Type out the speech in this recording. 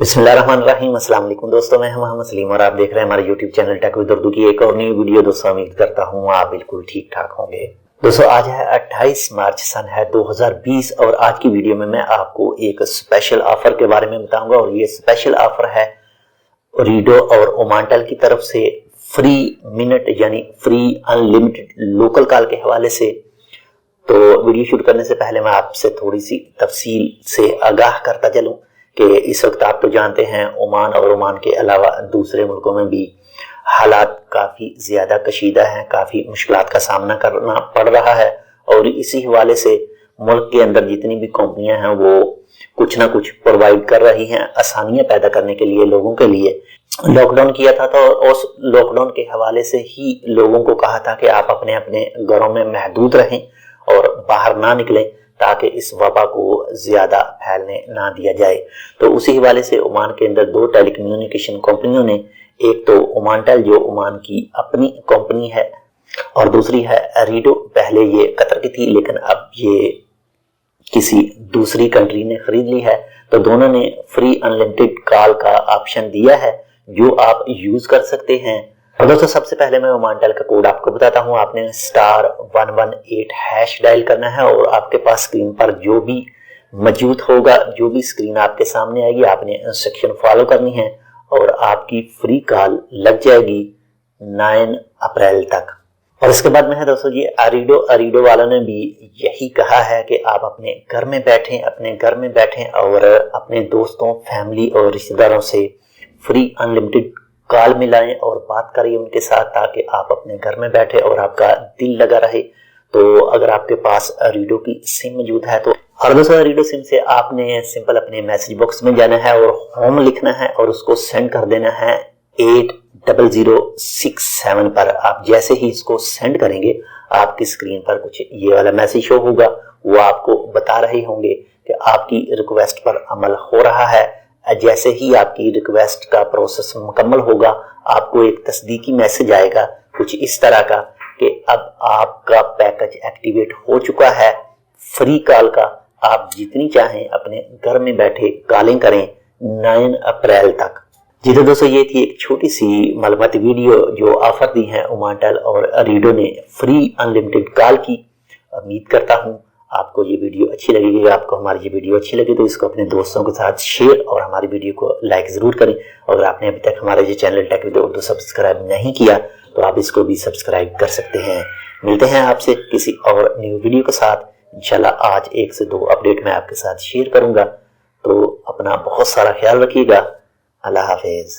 बिस्मिल्लाहिर्रहमानिर्रहीम। अस्सलाम वालेकुम दोस्तों, मैं मोहम्मद सलीम और आप देख रहे हैं हमारे YouTube channel Tech with Urdu की एक और नई वीडियो। दोस्तों उम्मीद करता हूँ आप बिल्कुल ठीक ठाक होंगे। दोस्तों आज है 28 मार्च, सन है 2020 और आज की वीडियो में मैं आपको एक स्पेशल ऑफर के बारे में बताऊंगा और ये स्पेशल ऑफर है ओरीडो और ओमांटेल की तरफ से फ्री मिनट यानी फ्री अनलिमिटेड लोकल कॉल के हवाले से। तो वीडियो शुरू करने से पहले मैं आपसे थोड़ी सी तफसील से आगाह करता चलूं कि इस वक्त आप तो जानते हैं ओमान और ओमान के अलावा दूसरे मुल्कों में भी हालात काफ़ी ज़्यादा कशीदा हैं, काफ़ी मुश्किलात का सामना करना पड़ रहा है और इसी हवाले से मुल्क के अंदर जितनी भी कंपनियां हैं वो कुछ ना कुछ प्रोवाइड कर रही हैं आसानियां पैदा करने के लिए लोगों के लिए। लॉकडाउन किया था तो उस लॉकडाउन के हवाले से ही लोगों को कहा था कि आप अपने अपने घरों में महदूद रहें और बाहर ना निकलें ताकि इस वबा को ज्यादा फैलने ना दिया जाए। तो उसी हवाले से ओमान के अंदर दो टेलीकम्युनिकेशन कंपनियों ने, एक तो ओमांटेल जो ओमान की अपनी कंपनी है और दूसरी है ओरीडो। पहले ये कतर की थी लेकिन अब ये किसी दूसरी कंट्री ने खरीद ली है। तो दोनों ने फ्री अनलिमिटेड कॉल का ऑप्शन दिया है जो आप यूज कर सकते हैं। और दोस्तों सबसे पहले मैं ओमांटेल का कोड आपको बताता हूँ। आपने *118# डायल करना है और आपके पास स्क्रीन पर जो भी मौजूद होगा, जो भी स्क्रीन आपके सामने आएगी, आपने इंस्ट्रक्शन फॉलो करनी है और आपकी फ्री कॉल लग जाएगी 9 अप्रैल तक। और इसके बाद में है दोस्तों ये ओरीडो वालों ने भी यही कहा है कि आप अपने घर में बैठें और अपने दोस्तों, फैमिली और रिश्तेदारों से फ्री अनलिमिटेड कॉल मिलाएं और बात करिए उनके साथ ताकि आप अपने घर में बैठे और आपका दिल लगा रहे। तो अगर आपके पास ओरीडो की सिम मौजूद है तो और दोस्तों ओरीडो सिम से आपने सिंपल अपने मैसेज बॉक्स में जाना है और होम लिखना है और उसको सेंड कर देना है 80067 पर। आप जैसे ही इसको सेंड करेंगे आपकी स्क्रीन पर कुछ ये वाला मैसेज शो होगा, वो आपको बता रहे होंगे कि आपकी रिक्वेस्ट पर अमल हो रहा है। जैसे ही आपकी रिक्वेस्ट का प्रोसेस मुकम्मल होगा आपको एक तस्दीकी मैसेज आएगा कुछ इस तरह का कि अब आपका पैकेज एक्टिवेट हो चुका है फ्री कॉल का। आप जितनी चाहें अपने घर में बैठे कॉलिंग करें 9 अप्रैल तक। जी तो दोस्तों ये थी एक छोटी सी मालूमाती वीडियो जो ऑफर दी है ओमांटेल और ओरीडो ने फ्री अनलिमिटेड कॉल की। उम्मीद करता हूँ आपको ये वीडियो अच्छी लगेगी। आपको हमारी ये वीडियो अच्छी लगी तो इसको अपने दोस्तों के साथ शेयर और हमारी वीडियो को लाइक ज़रूर करें। अगर आपने अभी तक हमारा ये channel Tech with Urdu subscribe नहीं किया तो आप इसको भी सब्सक्राइब कर सकते हैं। मिलते हैं आपसे किसी और न्यू वीडियो के साथ इंशाल्लाह। आज 1 से 2 अपडेट मैं आपके साथ शेयर करूंगा। तो अपना बहुत सारा ख्याल रखिएगा। अल्लाह हाफिज।